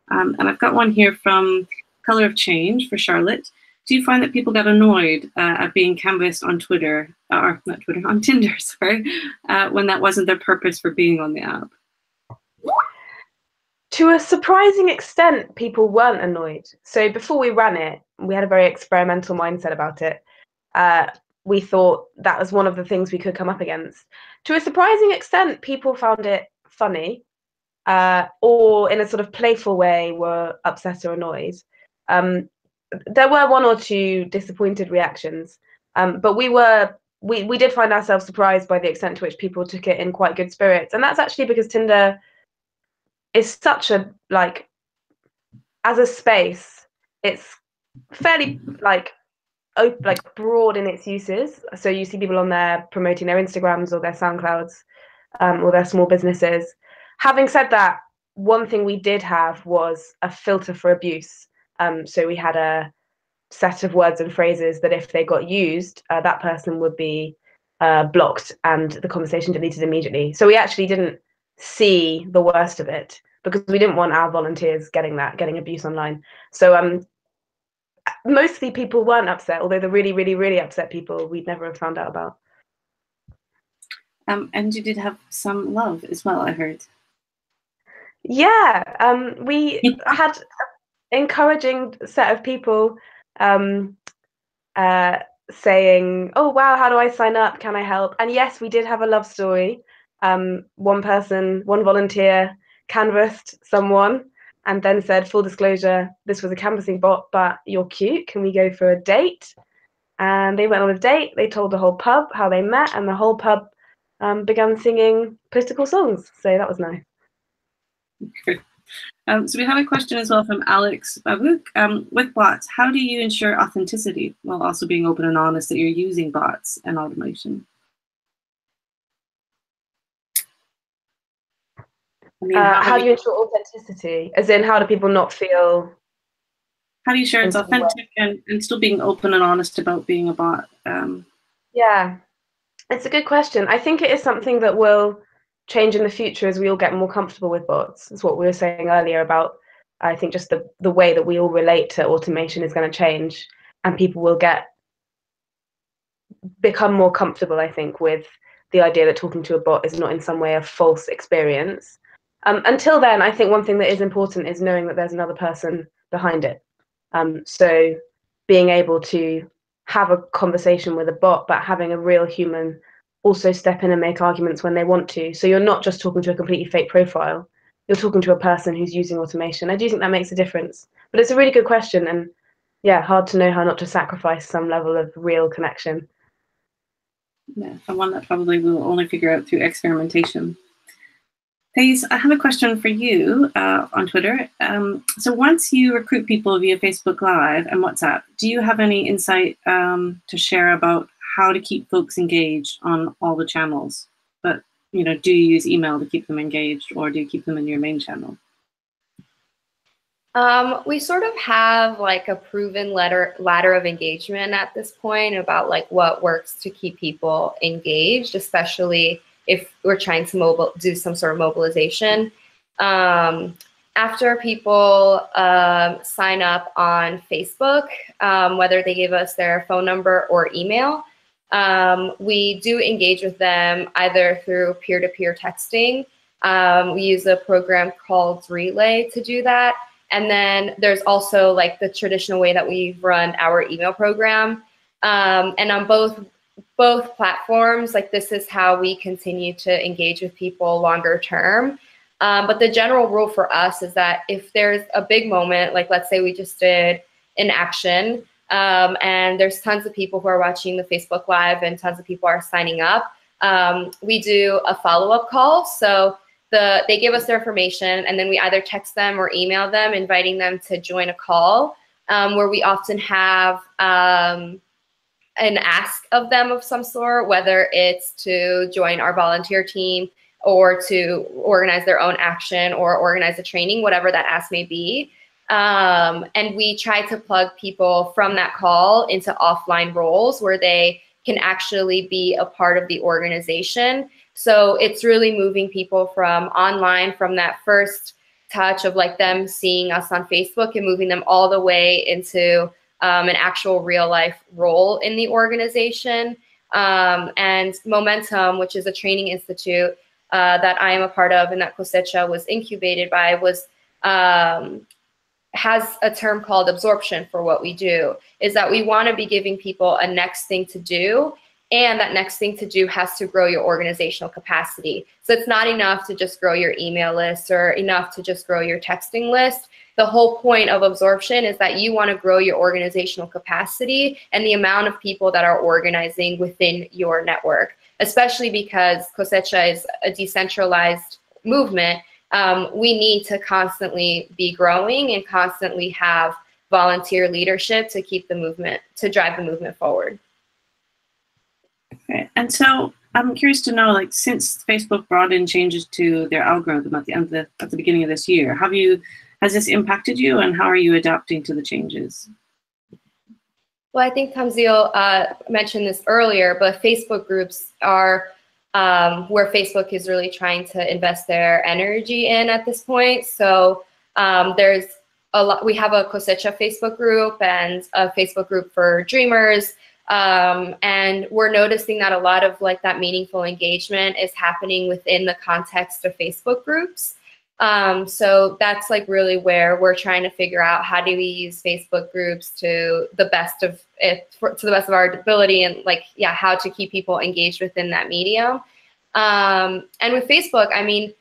B: And I've got one here from Color of Change for Charlotte. Do you find that people get annoyed at being canvassed on Twitter, or not Twitter, on Tinder, sorry, when that wasn't their purpose for being on the app?
E: To a surprising extent, people weren't annoyed. So before we ran it, we had a very experimental mindset about it. We thought that was one of the things we could come up against. To a surprising extent, people found it funny, or in a sort of playful way were upset or annoyed. There were one or two disappointed reactions, but we did find ourselves surprised by the extent to which people took it in quite good spirits. And that's actually because Tinder is such a, like, as a space, it's fairly like broad in its uses. So you see people on there promoting their Instagrams or their SoundClouds or their small businesses. Having said that, one thing we did have was a filter for abuse. So we had a set of words and phrases that if they got used, that person would be blocked and the conversation deleted immediately. So we actually didn't see the worst of it because we didn't want our volunteers getting abuse online. So mostly people weren't upset, although the really, really, really upset people we'd never have found out about.
B: And you did have some love as well, I heard.
E: Yeah, we had an encouraging set of people saying, oh, wow, how do I sign up? Can I help? And yes, we did have a love story. One volunteer canvassed someone and then said, full disclosure, this was a canvassing bot, but you're cute. Can we go for a date? And they went on a date. They told the whole pub how they met, and the whole pub began singing political songs. So that was nice.
B: So we have a question as well from Alex Babouk. With bots, how do you ensure authenticity while also being open and honest that you're using bots and automation? I mean,
E: how do you ensure authenticity? As in, how do people not feel?
B: How do you ensure it's authentic and still being open and honest about being a bot?
E: Yeah, it's a good question. I think it is something that will change in the future as we all get more comfortable with bots. It's what we were saying earlier about, I think, just the way that we all relate to automation is going to change, and people will become more comfortable, I think, with the idea that talking to a bot is not in some way a false experience. Until then, I think one thing that is important is knowing that there's another person behind it. So being able to have a conversation with a bot, but having a real human also step in and make arguments when they want to. So you're not just talking to a completely fake profile, you're talking to a person who's using automation. I do think that makes a difference. But it's a really good question, and yeah, hard to know how not to sacrifice some level of real connection.
B: Yeah, and one that probably we'll only figure out through experimentation. Thais, I have a question for you on Twitter. So once you recruit people via Facebook Live and WhatsApp, do you have any insight to share about how to keep folks engaged on all the channels? But, you know, do you use email to keep them engaged, or do you keep them in your main channel?
C: We sort of have like a proven ladder of engagement at this point about like what works to keep people engaged, especially if we're trying to do some sort of mobilization. After people sign up on Facebook, whether they give us their phone number or email, we do engage with them either through peer-to-peer texting. We use a program called Relay to do that. And then there's also like the traditional way that we run our email program. And on both platforms, like this is how we continue to engage with people longer term. But the general rule for us is that if there's a big moment, like let's say we just did an action, and there's tons of people who are watching the Facebook Live and tons of people are signing up, we do a follow-up call. So they give us their information, and then we either text them or email them, inviting them to join a call, where we often have an ask of them of some sort, whether it's to join our volunteer team or to organize their own action or organize a training, whatever that ask may be. And we try to plug people from that call into offline roles where they can actually be a part of the organization. So it's really moving people from online, from that first touch of like them seeing us on Facebook, and moving them all the way into an actual real life role in the organization. And Momentum, which is a training institute that I am a part of and that Cosecha was incubated by, has a term called absorption for what we do, is that we want to be giving people a next thing to do. And that next thing to do has to grow your organizational capacity. So it's not enough to just grow your email list or enough to just grow your texting list. The whole point of absorption is that you want to grow your organizational capacity and the amount of people that are organizing within your network, especially because Cosecha is a decentralized movement. We need to constantly be growing and constantly have volunteer leadership to keep the movement, to drive the movement forward.
B: Okay. And so I'm curious to know, like, since Facebook brought in changes to their algorithm at the beginning of this year, has this impacted you, and how are you adapting to the changes?
C: Well, I think Tamzil mentioned this earlier, but Facebook groups are where Facebook is really trying to invest their energy in at this point. So there's a lot. We have a Cosecha Facebook group and a Facebook group for Dreamers. And we're noticing that a lot of like that meaningful engagement is happening within the context of Facebook groups. So that's like really where we're trying to figure out how do we use Facebook groups to the best of our ability, and like, yeah, how to keep people engaged within that medium. And with Facebook, I mean,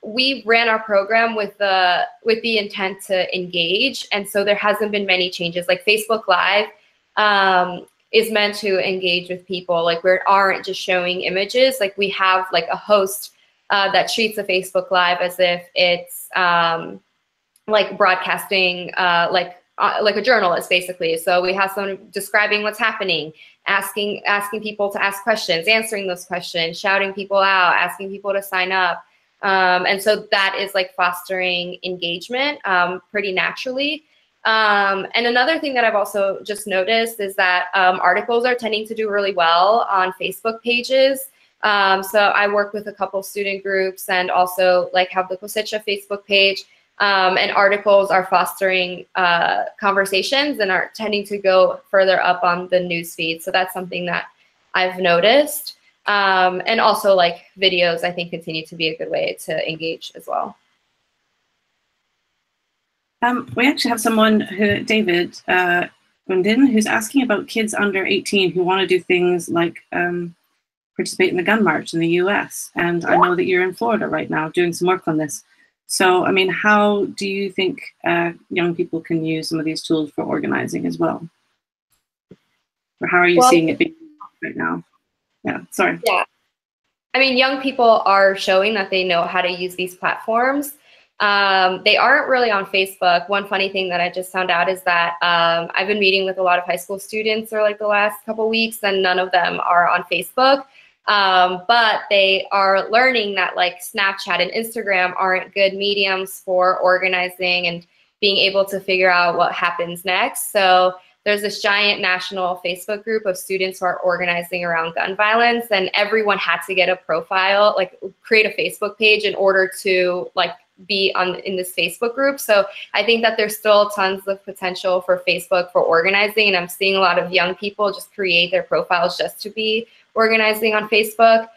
C: we ran our program with the intent to engage, and so there hasn't been many changes. Like Facebook Live is meant to engage with people. Like we aren't just showing images. Like we have like a host that treats a Facebook Live as if it's like broadcasting, like a journalist, basically. So we have someone describing what's happening, asking people to ask questions, answering those questions, shouting people out, asking people to sign up. And so that is like fostering engagement pretty naturally. And another thing that I've also just noticed is that articles are tending to do really well on Facebook pages. So I work with a couple student groups and also like have the Cosecha Facebook page, and articles are fostering conversations and are tending to go further up on the news feed. So that's something that I've noticed. And also like videos, I think, continue to be a good way to engage as well.
B: We actually have someone who, David, Gundin, who's asking about kids under 18 who want to do things like participate in the gun march in the US. And I know that you're in Florida right now doing some work on this. So, I mean, how do you think young people can use some of these tools for organizing as well? Or how are you seeing it being right now? Yeah, sorry.
C: Yeah. I mean, young people are showing that they know how to use these platforms. They aren't really on Facebook. One funny thing that I just found out is that I've been meeting with a lot of high school students for like the last couple weeks, and none of them are on Facebook. But they are learning that like Snapchat and Instagram aren't good mediums for organizing and being able to figure out what happens next. So there's this giant national Facebook group of students who are organizing around gun violence, and everyone had to get a profile, like create a Facebook page in order to like be in this Facebook group. So I think that there's still tons of potential for Facebook for organizing, and I'm seeing a lot of young people just create their profiles just to be organizing on Facebook.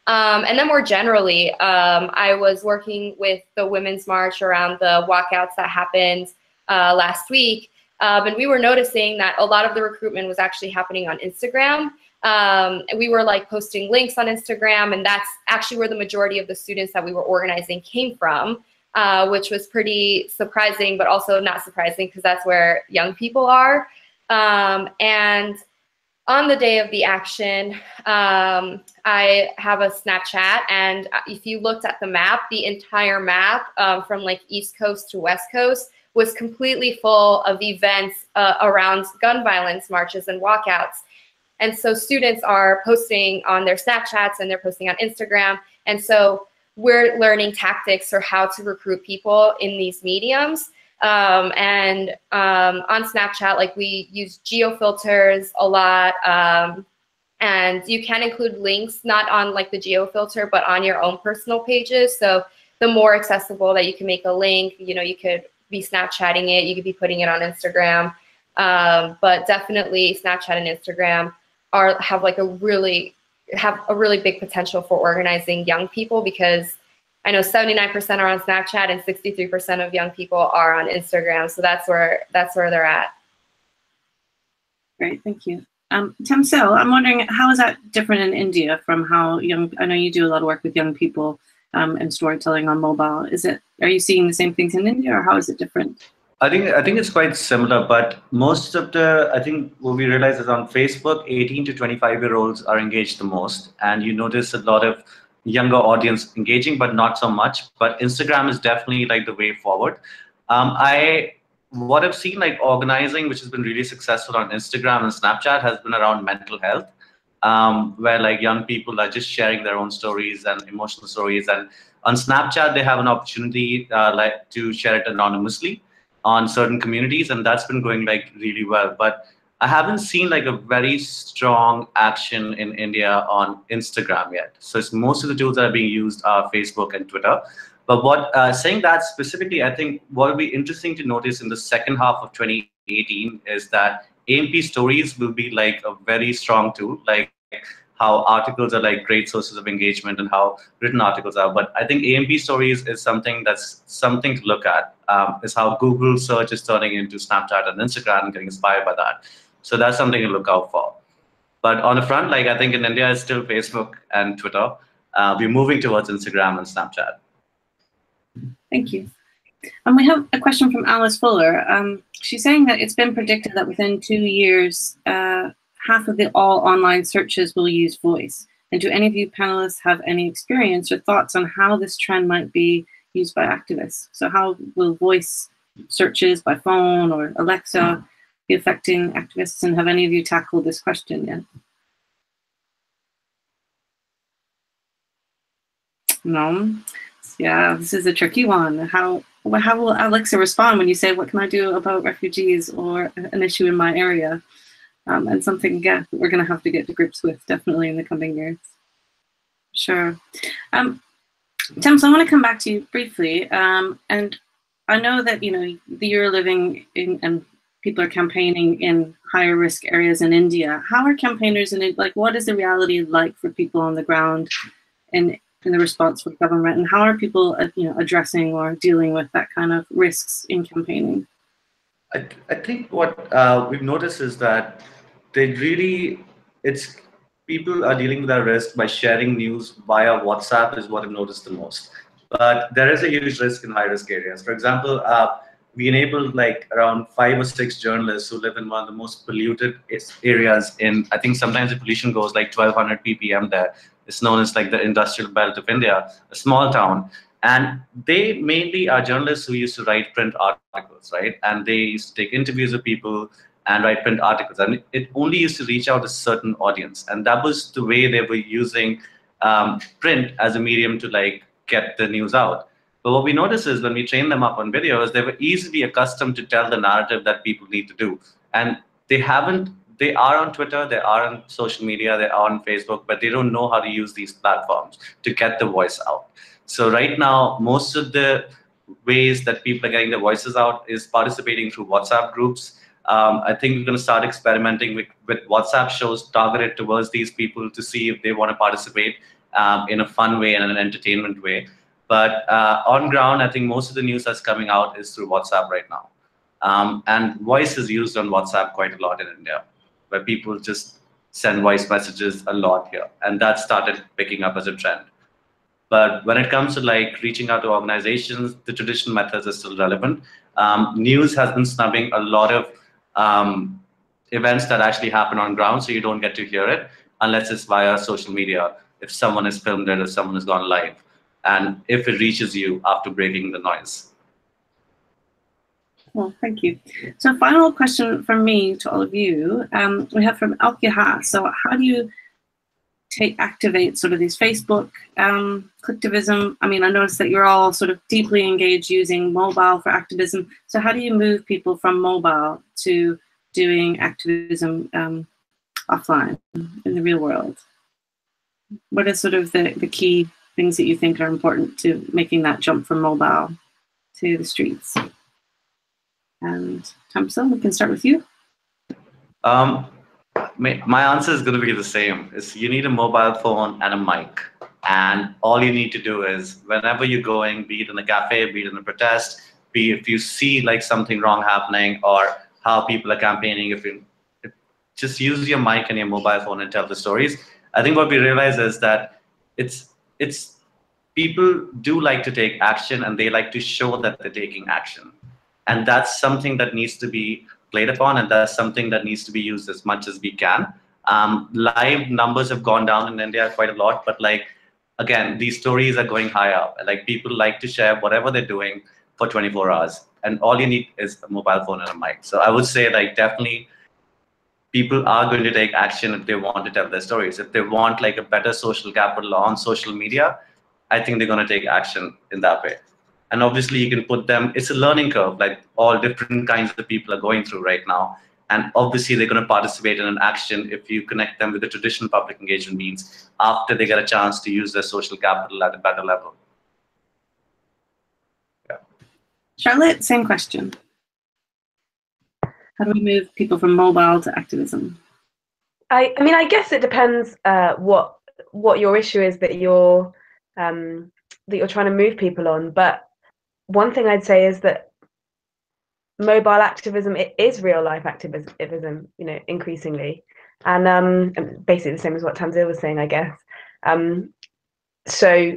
C: And then more generally, I was working with the Women's March around the walkouts that happened last week. And we were noticing that a lot of the recruitment was actually happening on Instagram. And we were like posting links on Instagram, and that's actually where the majority of the students that we were organizing came from, which was pretty surprising, but also not surprising because that's where young people are. And on the day of the action, I have a Snapchat, and if you looked at the map, the entire map from like East Coast to West Coast was completely full of events around gun violence marches and walkouts. And so students are posting on their Snapchats and they're posting on Instagram. And so we're learning tactics for how to recruit people in these mediums. And on Snapchat, like we use geo filters a lot. And you can include links, not on like the geo filter, but on your own personal pages. So the more accessible that you can make a link, you know, you could be Snapchatting it, you could be putting it on Instagram, but definitely Snapchat and Instagram have a really big potential for organizing young people, because I know 79% are on Snapchat and 63% of young people are on Instagram, so that's where they're at.
B: Great, thank you. Tamsil, I'm wondering, how is that different in India from how I know you do a lot of work with young people and storytelling on mobile. Are you seeing the same things in India, or how is it different?
D: I think it's quite similar, but most of I think what we realize is on Facebook, 18 to 25-year-olds are engaged the most, and you notice a lot of younger audience engaging, but not so much. But Instagram is definitely like the way forward. What I've seen like organizing, which has been really successful on Instagram and Snapchat, has been around mental health. Where like young people are just sharing their own stories and emotional stories, and on Snapchat they have an opportunity like to share it anonymously on certain communities, and that's been going like really well. But I haven't seen like a very strong action in India on Instagram yet. So it's most of the tools that are being used are Facebook and Twitter. But saying that specifically, I think what will be interesting to notice in the second half of 2018 is that AMP stories will be like a very strong tool, like how articles are like great sources of engagement and how written articles are. But I think AMP stories is something to look at, is how Google search is turning into Snapchat and Instagram and getting inspired by that. So that's something to look out for. But on the front, like I think in India, it's still Facebook and Twitter. We're moving towards Instagram and Snapchat.
B: Thank you. And we have a question from Alice Fuller. She's saying that it's been predicted that within 2 years, half of all online searches will use voice. And do any of you panelists have any experience or thoughts on how this trend might be used by activists? So how will voice searches by phone or Alexa be affecting activists? And have any of you tackled this question yet? No? Yeah, this is a tricky one. How will Alexa respond when you say, what can I do about refugees or an issue in my area? And something, again, that we're going to have to get to grips with definitely in the coming years. Sure. Tams, I want to come back to you briefly. And I know that, you're living in, and people are campaigning in higher risk areas in India. How are campaigners in it? Like, what is the reality like for people on the ground in the response from government? And how are people, addressing or dealing with that kind of risks in campaigning?
D: I think what we've noticed is that they really, it's people are dealing with that risk by sharing news via WhatsApp is what I've noticed the most. But there is a huge risk in high risk areas. For example, we enabled like around 5 or 6 journalists who live in one of the most polluted areas in, I think sometimes the pollution goes like 1200 ppm there. It's known as like the industrial belt of India, a small town. And they mainly are journalists who used to write print articles, right? And they used to take interviews with people and write print articles. And it only used to reach out to a certain audience. And that was the way they were using print as a medium to like get the news out. But what we noticed is when we trained them up on videos, they were easily accustomed to tell the narrative that people need to do. And they are on Twitter, they are on social media, they are on Facebook, but they don't know how to use these platforms to get the voice out. So right now, most of the ways that people are getting their voices out is participating through WhatsApp groups. I think we're going to start experimenting with WhatsApp shows targeted towards these people to see if they want to participate in a fun way and an entertainment way. But on ground, I think most of the news that's coming out is through WhatsApp right now. And voice is used on WhatsApp quite a lot in India, where people just send voice messages a lot here. And that started picking up as a trend. But when it comes to like reaching out to organizations, the traditional methods are still relevant. News has been snubbing a lot of events that actually happen on ground, so you don't get to hear it unless it's via social media, if someone has filmed it, if someone has gone live, and if it reaches you after breaking the noise.
B: Well, thank you. So final question from me to all of you. We have from Alkiha. So how do you activate sort of these Facebook clicktivism? I mean, I noticed that you're all sort of deeply engaged using mobile for activism. So how do you move people from mobile to doing activism offline in the real world? What are sort of the key things that you think are important to making that jump from mobile to the streets? And Thompson, we can start with you.
D: My answer is going to be the same. Is you need a mobile phone and a mic. And all you need to do is whenever you're going, be it in a cafe, be it in a protest, be if you see like something wrong happening or how people are campaigning, just use your mic and your mobile phone and tell the stories. I think what we realize is that it's people do like to take action and they like to show that they're taking action. And that's something that needs to be played upon, and that's something that needs to be used as much as we can. Live numbers have gone down in India quite a lot, but like, again, these stories are going high up. Like people like to share whatever they're doing for 24 hours. And all you need is a mobile phone and a mic. So I would say like definitely people are going to take action if they want to tell their stories. If they want like a better social capital on social media, I think they're going to take action in that way. And obviously you can put them, it's a learning curve, like all different kinds of people are going through right now. And obviously they're going to participate in an action if you connect them with the traditional public engagement means after they get a chance to use their social capital at a better level. Yeah.
B: Charlotte, same question. How do we move people from mobile to activism?
E: I mean, I guess it depends what your issue is that you're trying to move people on. But one thing I'd say is that mobile activism, it is real life activism, you know, increasingly, and basically the same as what Tanzil was saying, I guess. So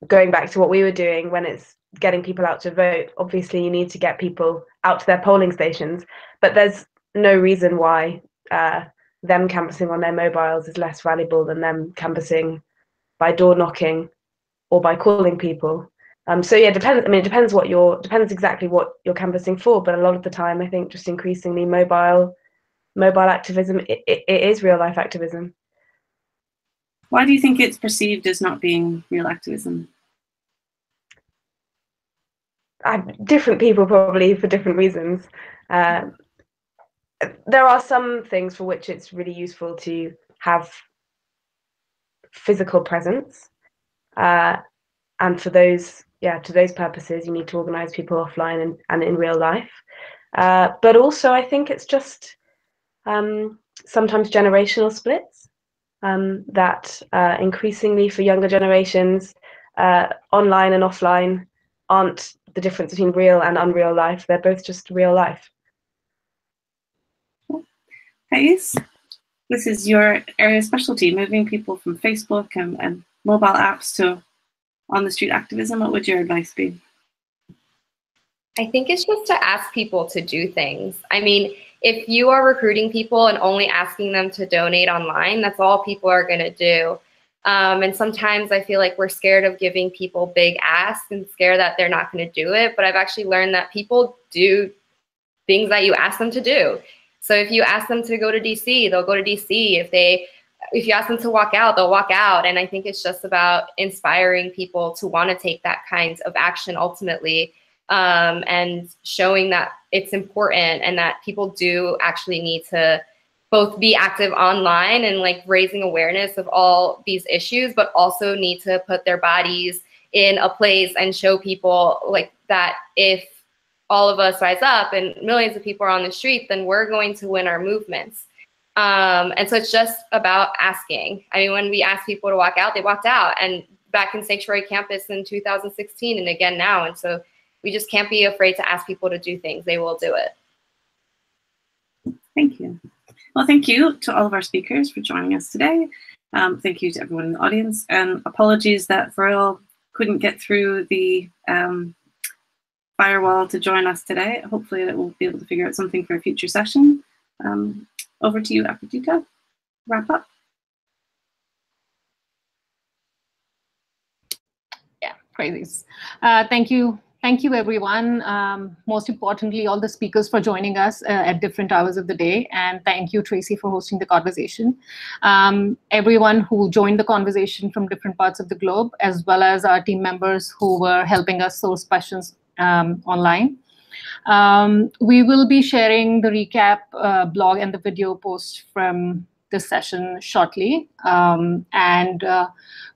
E: going back to what we were doing when it's getting people out to vote, obviously you need to get people out to their polling stations, but there's no reason why them canvassing on their mobiles is less valuable than them canvassing by door knocking or by calling people. So yeah, depends. I mean, it depends exactly what you're canvassing for. But a lot of the time, I think just increasingly mobile activism, it is real life activism.
B: Why do you think it's perceived as not being real activism?
E: Different people probably for different reasons. There are some things for which it's really useful to have physical presence, and for those purposes, you need to organize people offline and in real life. But also, I think it's just sometimes generational splits that increasingly for younger generations, online and offline aren't the difference between real and unreal life. They're both just real life.
B: Thais, this is your area of specialty, moving people from Facebook and mobile apps to on-the-street activism. What would your advice be?
C: I think it's just to ask people to do things. I mean, if you are recruiting people and only asking them to donate online, that's all people are going to do. And sometimes I feel like we're scared of giving people big asks and scared that they're not going to do it. But I've actually learned that people do things that you ask them to do. So if you ask them to go to DC, they'll go to DC. If you ask them to walk out, they'll walk out. And I think it's just about inspiring people to want to take that kind of action ultimately, and showing that it's important and that people do actually need to both be active online and like raising awareness of all these issues, but also need to put their bodies in a place and show people like that if all of us rise up and millions of people are on the street, then we're going to win our movements. And so it's just about asking. I mean, when we asked people to walk out, they walked out, and back in Sanctuary Campus in 2016 and again now. And so we just can't be afraid to ask people to do things. They will do it.
B: Thank you. Well, thank you to all of our speakers for joining us today. Thank you to everyone in the audience, and apologies that Varel couldn't get through the firewall to join us today. Hopefully that we'll be able to figure out something for a future session. Over to you, Apardita. Wrap up.
A: Yeah, crazies. Thank you. Thank you, everyone. Most importantly, all the speakers for joining us at different hours of the day. And thank you, Tracy, for hosting the conversation. Everyone who joined the conversation from different parts of the globe, as well as our team members who were helping us source questions online. We will be sharing the recap blog and the video post from this session shortly. And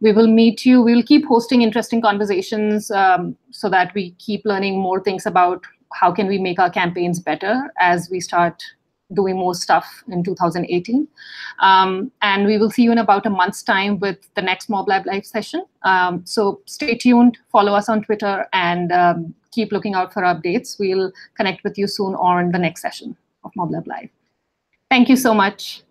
A: we will meet you. We will keep hosting interesting conversations so that we keep learning more things about how can we make our campaigns better as we start doing more stuff in 2018. And we will see you in about a month's time with the next MobLab Live session. So stay tuned, follow us on Twitter, and keep looking out for updates. We'll connect with you soon on the next session of MobLab Live. Thank you so much.